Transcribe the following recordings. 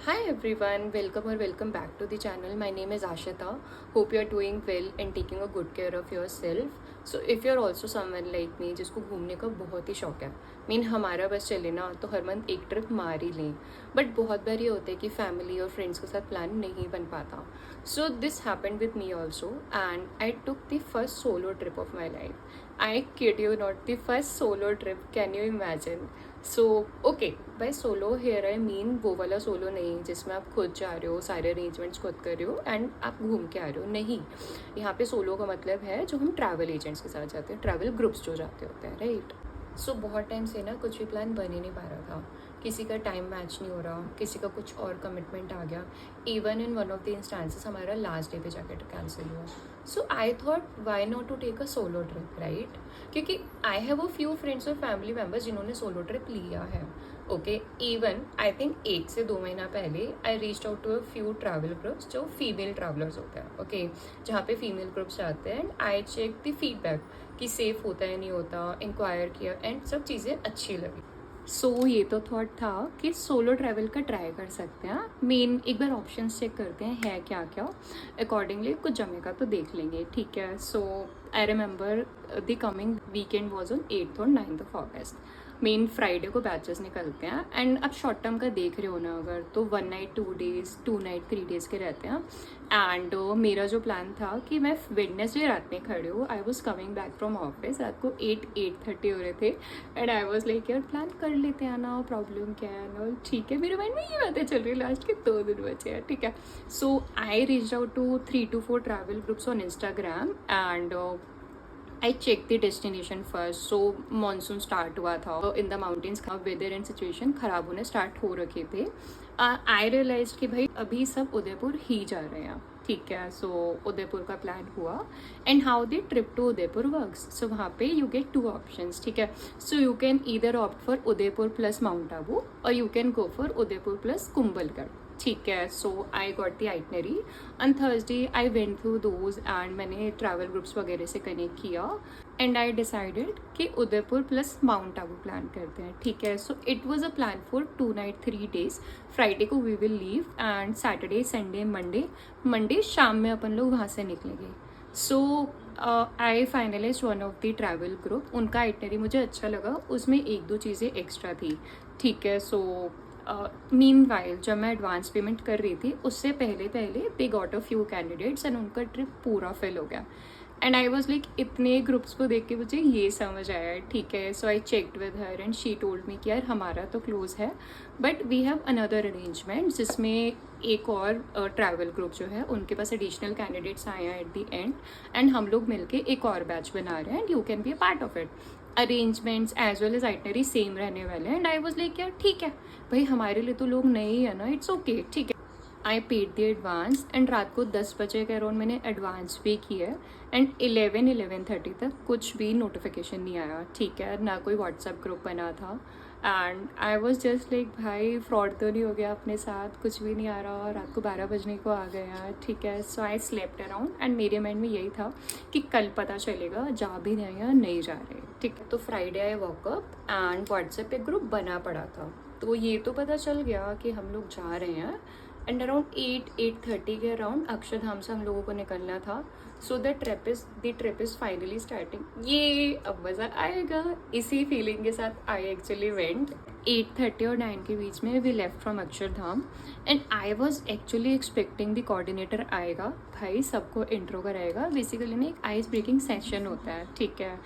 Hi everyone, welcome or welcome back to the channel. My name is Ashita. Hope you are doing well and taking a good care of yourself. So if you are also someone like me जिसको घूमने का बहुत ही शौक है, हमारा बस चले ना तो हर मंथ एक ट्रिप मार ही लें, बट बहुत बार ये होता है कि फैमिली और फ्रेंड्स के साथ प्लान नहीं बन पाता. So this happened with me also and I took the first solo trip of my life. I kid you not, the first solo trip, can you imagine? So okay, by solo here I mean वो वाला solo नहीं जिसमें आप खुद जा रहे हो, सारे अरेंजमेंट्स खुद कर रहे हो एंड आप घूम के आ रहे हो. नहीं, यहाँ पे सोलो का मतलब है जो हम ट्रैवल एजेंट्स के साथ जाते हैं, ट्रैवल ग्रुप्स जो जाते होते हैं, राइट. सो बहुत टाइम से ना कुछ भी प्लान बन ही नहीं पा रहा था. किसी का टाइम मैच नहीं हो रहा, किसी का कुछ और कमिटमेंट आ गया. Even in one of the instances हमारा लास्ट डे पे जाकर कैंसिल हुआ. So I thought why not to take a solo trip, right. क्योंकि I have a few friends और फैमिली मेम्बर्स जिन्होंने सोलो ट्रिप लिया है. ओके, इवन आई थिंक 1 से 2 महीना पहले I reach out to a few travel groups जो female travellers होते हैं. ओके, जहाँ पे फीमेल ग्रुप्स जाते हैं and I check the feedback कि सेफ होता है नहीं होता, इंक्वायर किया एंड सब चीज़ें अच्छी लगी. सो ये तो थॉट था कि सोलो ट्रैवल का ट्राई कर सकते हैं. मेन एक बार ऑप्शंस चेक करते हैं है क्या क्या, अकॉर्डिंगली कुछ जमेगा तो देख लेंगे, ठीक है. So I remember the coming weekend was on 8th और 9th of August. Main Friday को बैचेस निकलते हैं एंड अब शॉर्ट टर्म का देख रहे हो ना अगर, तो 1 नाइट 2 डेज 2 नाइट 3 डेज़ के रहते हैं. एंड मेरा जो प्लान था कि मैं वेडनेसडे रात में खड़े हूँ, I was coming back from office, रात को 8-8:30 हो रहे थे एंड आई वॉज लाइक यार प्लान कर लेते हैं ना, प्रॉब्लम क्या है ना, ठीक है. मेरे माइंड में ये बातें चल रही है लास्ट के 2 दिन बचे हैं, ठीक है. So I reach out to 3 to 4 travel groups on Instagram and I check the destination first. So monsoon start हुआ था in the mountains, weather and situation ख़राब होने स्टार्ट हो रखे थे. आई रियलाइज कि भाई अभी सब उदयपुर ही जा रहे हैं, ठीक है. सो उदयपुर का प्लान हुआ and how the trip to Udaipur works. So वहाँ पे यू गेट 2 ऑप्शंस, ठीक है. So you can either opt for Udaipur plus Mount Abu और you can go for Udaipur plus Kumbhalgarh, ठीक है. So I got the itinerary on Thursday. I went through those and मैंने travel groups वगैरह से कनेक्ट किया and I decided कि Udaipur plus Mount Abu plan करते हैं, ठीक है. So it was a plan for 2 night 3 days. Friday को we will leave and Saturday Sunday Monday शाम में अपन लोग वहाँ से निकलेंगे. So I finalise one of the travel group. उनका आइटनरी मुझे अच्छा लगा, उसमें 1-2 चीज़ें एक्स्ट्रा थी, ठीक है. सो मीन वाइल जब मैं एडवांस पेमेंट कर रही थी उससे पहले they got a few candidates and उनका ट्रिप पूरा फिल हो गया. एंड आई वॉज लाइक इतने ग्रुप्स को देख के मुझे ये समझ आया, ठीक है. So I checked with her and she told me कि यार हमारा तो क्लोज है but we have another arrangement जिसमें एक और ट्रैवल ग्रुप जो है उनके पास एडिशनल कैंडिडेट्स आए हैं एट द एंड हम लोग मिलके एक और बैच बना रहे हैं and you can be a part of it. Arrangements as well as itinerary same रहने वाले हैं एंड आई वॉज लाइक यार ठीक है भाई, हमारे लिए तो लोग नए ही है ना, इट्स ओके, ठीक है. I paid the advance and रात को 10 बजे के अराउंड मैंने एडवांस पे किया एंड 11-11:30 तक कुछ भी नोटिफिकेशन नहीं आया, ठीक है. ना कोई व्हाट्सएप ग्रुप बना था and I was just like भाई फ्रॉड तो नहीं हो गया अपने साथ, कुछ भी नहीं आ रहा. रात को 12 बजने को आ गया, ठीक है. So I slept around and मेरे माइंड में यही था कि कल पता चलेगा जा भी रहे या नहीं जा रहे, ठीक है. तो Friday I walk up and WhatsApp पे ग्रुप बना पड़ा था. तो ये तो पता चल गया कि हम लोग जा रहे हैं एंड अराउंड 8-8:30 के अराउंड अक्षरधाम से हम लोगों को निकलना था. So the trip is finally starting. ये अब मज़ा आएगा, इसी फीलिंग के साथ आई एक्चुअली वेंट. 8:30 और 9 के बीच में we left from Akshardham and I was actually expecting the coordinator आएगा, भाई सबको इंट्रो कराएगा. बेसिकली ना एक आइस ब्रेकिंग सेशन होता है, ठीक है.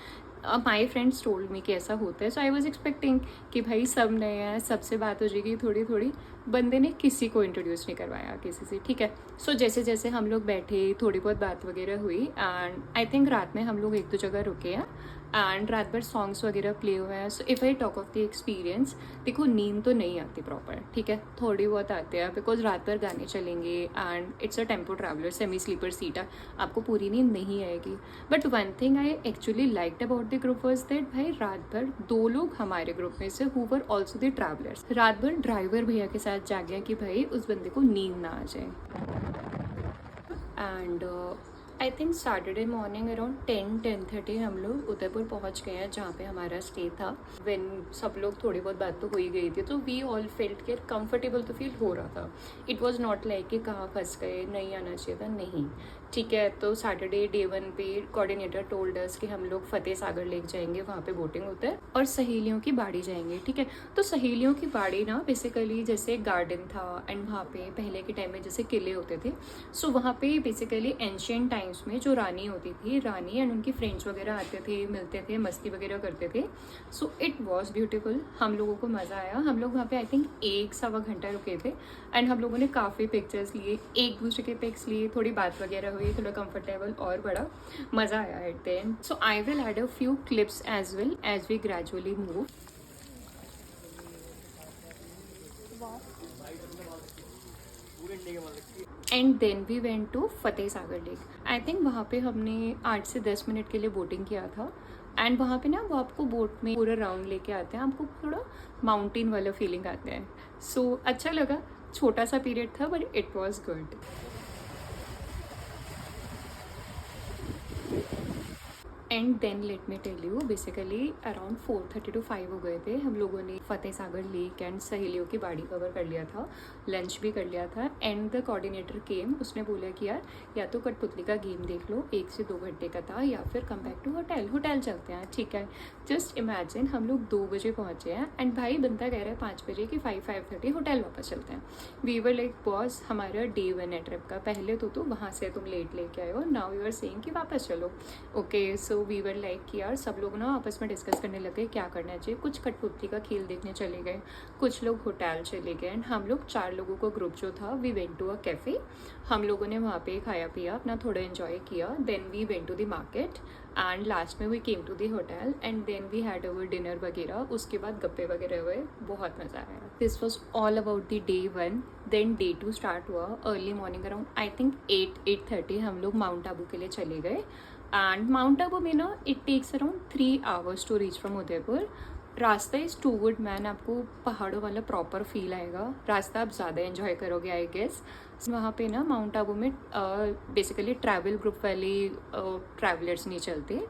माई फ्रेंड्स टोल्ड मी कि ऐसा होता है. सो आई वॉज एक्सपेक्टिंग कि भाई सब नए हैं, सबसे बात हो जाएगी थोड़ी थोड़ी. बंदे ने किसी को इंट्रोड्यूस नहीं करवाया किसी से, ठीक है. सो जैसे जैसे हम लोग बैठे थोड़ी बहुत बात वगैरह हुई एंड आई थिंक रात में हम लोग 1-2 जगह रुके हैं एंड रात भर सॉन्ग्स वगैरह प्ले हुए हैं. So if I talk of the experience, देखो नींद तो नहीं आती प्रॉपर, ठीक है, थोड़ी बहुत आते हैं बिकॉज रात भर गाने चलेंगे and it's a tempo traveller, semi sleeper seat है, आपको पूरी नींद नहीं आएगी. But one thing I actually liked about the group was that भाई रात भर 2 लोग हमारे ग्रुप में से who were also the travellers रात भर ड्राइवर भैया के साथ जागे कि भाई उस बंदे को नींद ना आ जाए. And I think Saturday morning around 10-10:30 हम लोग उदयपुर पहुंच गए हैं जहाँ पे हमारा स्टे था। व्हेन सब लोग थोड़ी बहुत बात तो हो ही गई थी, तो वी ऑल फेल्ट के कंफर्टेबल तो फील हो रहा था। इट वॉज नॉट लाइक कि कहाँ फंस गए, नहीं आना चाहिए था, नहीं। ठीक है, तो सैटरडे डे 1 पे कोऑर्डिनेटर टोल्ड अस कि हम लोग फतेह सागर लेक जाएंगे, वहाँ पे बोटिंग होता है, और सहेलियों की बाड़ी जाएंगे। ठीक है, तो सहेलियों की बाड़ी ना बेसिकली जैसे गार्डन था, एंड वहाँ पे पहले के टाइम में जैसे किले होते थे। सो वहाँ पे बेसिकली एंशियंट टाइम्स में जो रानी होती थी, रानी एंड उनकी फ्रेंड्स वगैरह आते थे, मिलते थे, मस्ती वगैरह करते थे। सो इट वॉज ब्यूटीफुल, हम लोगों को मज़ा आया। हम लोग वहाँ पे आई थिंक 1-1.25 घंटा रुके थे, एंड हम लोगों ने काफ़ी पिक्चर्स लिए, एक दूसरे के पिक्स लिए, थोड़ी बात वगैरह हुई, थोड़ा कंफर्टेबल और बड़ा मज़ा आया at the end. So I will add a few clips as well as we gradually move. And then we went to Fateh Sagar lake. I think वहाँ पे हमने 8 से 10 मिनट के लिए बोटिंग किया था। एंड वहाँ पे ना वो आपको बोट में पूरा राउंड लेके आते हैं, आपको थोड़ा माउंटेन वाला फीलिंग आता है। सो अच्छा लगा, छोटा सा पीरियड था but it was good. And then let me tell you, basically around 4:30 to 5 हो गए थे। हम लोगों ने फतेह सागर लेक एंड सहेलियों की बाड़ी कवर कर लिया था, लंच भी कर लिया था। एंड द कोऑर्डिनेटर केम, उसने बोला कि यार या तो कठपुतली का गेम देख लो, 1 से 2 घंटे का था, या फिर कम बैक टू होटल चलते हैं। ठीक है, जस्ट इमेजिन हम लोग 2 बजे पहुँचे हैं, एंड भाई बंदा कह रहा है 5 बजे कि 5-5:30 होटल वापस चलते हैं। वी वर लाइक बॉस, हमारा डे 1 है ट्रिप का, पहले तो वहाँ से तुम लेट लेके आए हो, नाउ यू आर सेइंग कि वापस चलो। Okay, so we were like कि यार सब लोग ना आपस में डिस्कस करने लगे क्या करना चाहिए। कुछ कठपुतली का खेल देखने चले गए, कुछ लोग होटल चले गए, एंड हम लोग 4 लोगों का ग्रुप जो था, we went to a cafe. हम लोगों ने वहाँ पे खाया पिया, अपना थोड़ा एंजॉय किया। Then we went to the market, and last में we came to the hotel, and then we had our dinner वगैरह। उसके बाद गप्पे वगैरह हुए, बहुत मज़ा आया। This was all about the day 1। Then day 2 start हुआ early morning around I think 8-8:30 हम लोग माउंट आबू के लिए चले गए। एंड माउंट आबू में ना it takes around 3 hours to reach from Udaipur. रास्ता इज़ टू गुड मैन, आपको पहाड़ों वाला प्रॉपर फील आएगा, रास्ता आप ज़्यादा एंजॉय करोगे आई गेस। वहाँ पे ना माउंट आबू में बेसिकली ट्रैवल ग्रुप वाले ट्रैवलर्स नहीं चलते।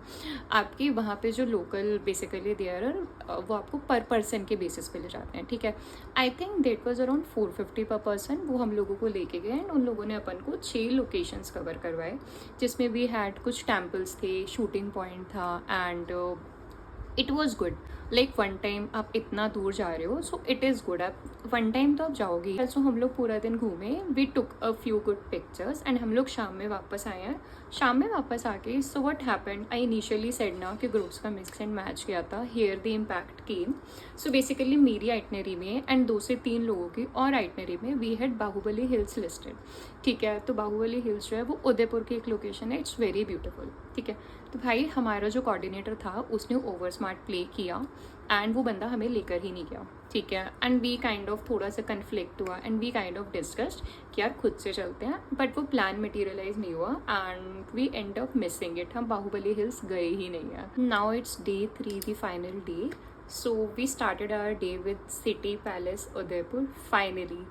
आपकी वहाँ पे जो लोकल बेसिकली देयर वो आपको पर पर्सन के बेसिस पे ले जाते हैं। ठीक है, I think that was around 450 पर पर्सन। वो हम लोगों को लेके गए, एंड उन लोगों ने अपन को 6 लोकेशंस कवर करवाए, जिसमें वी हैड कुछ टेम्पल्स थे, शूटिंग पॉइंट था, and it was good. Like one time आप इतना दूर जा रहे हो, सो इट इज़ गुड, आप वन टाइम तो आप जाओगे। सो हम लोग पूरा दिन घूमे, we took a few good pictures, and हम लोग शाम में वापस आए हैं। शाम में वापस आके so what happened, I initially said ना कि ग्रुप्स का मिक्स एंड मैच किया था, here the impact came. So basically मेरी आइटनरी में एंड 2 से 3 लोगों की और आइटनरी में we had Bahubali Hills listed. ठीक है, तो बाहुबली हिल्स जो है वो उदयपुर की एक लोकेशन है, इट्स वेरी ब्यूटीफुल। ठीक है, तो भाई हमारा जो कोऑर्डिनेटर था उसने ओवर स्मार्ट प्ले किया, एंड वो बंदा हमें लेकर ही नहीं गया। ठीक है, एंड वी काइंड ऑफ थोड़ा सा कन्फ्लिक्ट हुआ, and we kind of discussed कि यार खुद से चलते हैं, बट वो प्लान मटेरियलाइज नहीं हुआ, and we end of missing it. हम बाहुबली हिल्स गए ही नहीं है। Now it's day 3, the final day. So we started our day with city palace Udaipur finally.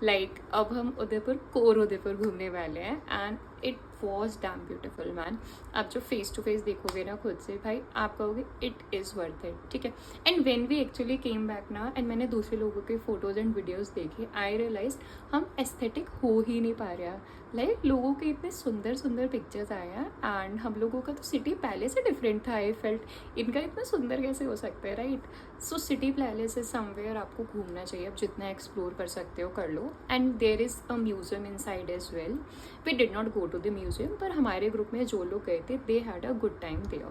Like अब हम उदयपुर कोर उदयपुर घूमने वाले हैं, and it was damn beautiful man. आप जो फेस टू फेस देखोगे ना खुद से, भाई आप कहोगे इट इज़ वर्थ इट। ठीक है, and when we actually came back ना, एंड मैंने दूसरे लोगों के फोटोज एंड वीडियोस देखे, आई रियलाइज हम एस्थेटिक हो ही नहीं पा रहे हैं। लाइक लोगों के इतने सुंदर सुंदर पिक्चर्स आए हैं, एंड हम लोगों का तो सिटी पैलेस से डिफरेंट था। आई फेल्ट इनका इतना सुंदर कैसे हो सकता है, right. So city palace is somewhere आपको घूमना चाहिए, आप जितना एक्सप्लोर कर सकते हो कर लो। And there is a museum inside as well. We did not go to the museum, पर हमारे ग्रुप में जो लोग गए थे they had a good time there.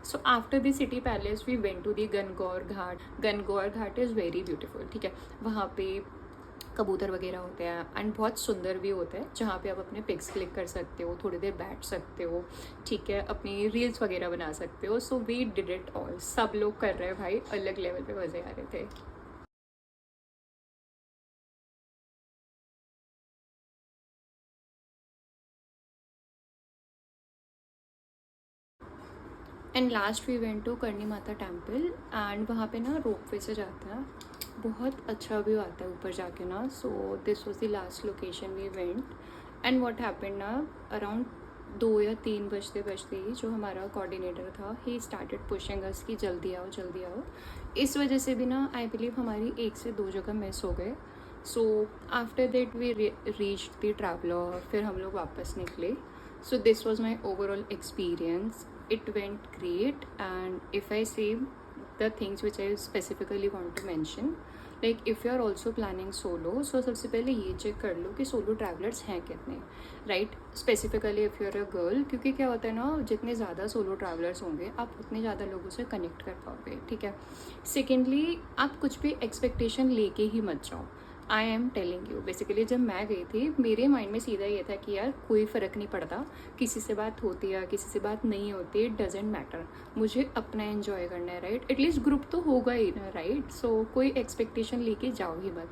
So after the city palace we went to the Gangaur Ghat. Gangaur Ghat is very beautiful. ठीक है, वहाँ पे कबूतर वगैरह होते हैं, एंड बहुत सुंदर भी होता है, जहाँ पे आप अपने पिक्स क्लिक कर सकते हो, थोड़ी देर बैठ सकते हो। ठीक है, अपनी रील्स वगैरह बना सकते हो। So we did it all, सब लोग कर रहे हैं भाई, अलग लेवल पे मज़े आ रहे थे। And last we went to Karni Mata temple, and वहाँ पे ना रोप वे से जाता है, बहुत अच्छा व्यू आता है ऊपर जाके ना. So this was the last location we went. And what happened ना, अराउंड 2 या 3 बजते बजते ही जो हमारा कोऑर्डिनेटर था, ही स्टार्टेड पुशिंग अस कि जल्दी आओ जल्दी आओ. इस वजह से भी ना आई बिलीव हमारी 1 से 2 जगह मिस हो गए. So after that we reach the traveller, फिर हम लोग वापस निकले. So this was my overall experience. It went great. And if I say the things which I specifically want to mention, like if you are also planning solo, so सबसे पहले ये check कर लो कि सोलो ट्रैवलर्स हैं कितने, right. Specifically if you are a girl, क्योंकि क्या होता है ना, जितने ज़्यादा सोलो ट्रैवलर्स होंगे आप उतने ज़्यादा लोगों से कनेक्ट कर पाओगे, ठीक है. सेकेंडली, आप कुछ भी एक्सपेक्टेशन लेके ही मत जाओ. I am telling you, basically जब मैं गई थी मेरे माइंड में सीधा ये था कि यार कोई फ़र्क नहीं पड़ता, किसी से बात होती है किसी से बात नहीं होती, इट डजेंट मैटर, मुझे अपना एंजॉय करना है, राइट. एटलीस्ट ग्रुप तो होगा ही ना, राइट. सो कोई एक्सपेक्टेशन लेके जाओ ही मत.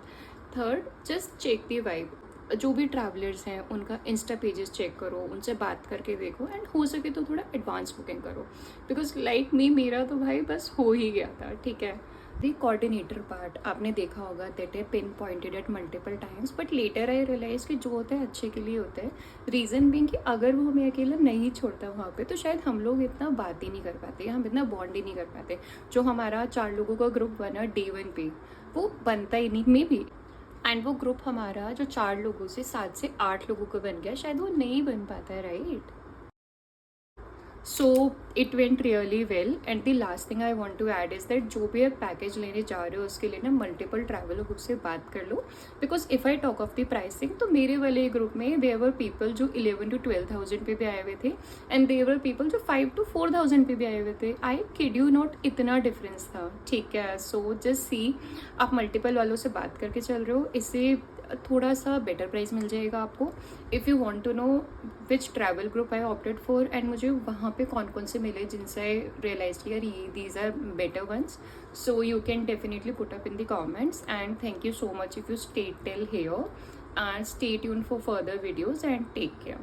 Third, just check the vibe. जो भी ट्रैवलर्स हैं उनका इंस्टा पेजेस चेक करो, उनसे बात करके देखो, एंड हो सके तो थोड़ा एडवांस बुकिंग करो. बिकॉज लाइक मी, मेरा तो भाई बस हो ही गया था, ठीक है. दी कोऑर्डिनेटर पार्ट आपने देखा होगा, दैट है pinpointed at multiple times, but later I realise कि जो होता है अच्छे के लिए होता है. रीज़न बीइंग कि अगर वो हमें अकेला नहीं छोड़ता वहाँ पे, तो शायद हम लोग इतना बात ही नहीं कर पाते, हम इतना बॉन्ड ही नहीं कर पाते. जो हमारा 4 लोगों का ग्रुप बना Day 1 पे, वो बनता ही नहीं मे बी. एंड वो ग्रुप हमारा जो 4 लोगों से 7 से 8 लोगों का बन गया, शायद वो नहीं बन पाता है, right. So it went really well. And the last thing I want to add is that जो भी आप पैकेज लेने जा रहे हो उसके लिए ना मल्टीपल ट्रैवल ग्रुप से बात कर लो. Because if I talk of the pricing, तो मेरे वाले ग्रुप में देयर वर पीपल जो 11 to 12,000 पे भी आए हुए थे, एंड देयर वर पीपल जो 5 to 4,000 पे भी आए हुए थे. आई किड यू नॉट, इतना डिफरेंस था, ठीक है. सो जस्ट सी, आप मल्टीपल वालों से बात करके चल रहे हो, इससे थोड़ा सा बेटर प्राइस मिल जाएगा आपको. If you want to know which travel group I opted for, and मुझे वहाँ पे कौन कौन से मिले जिनसे आई रियलाइज यार ये these are better ones, so you can definitely put up in the comments. And thank you so much if you stay till here, and stay tuned for further videos, and take care.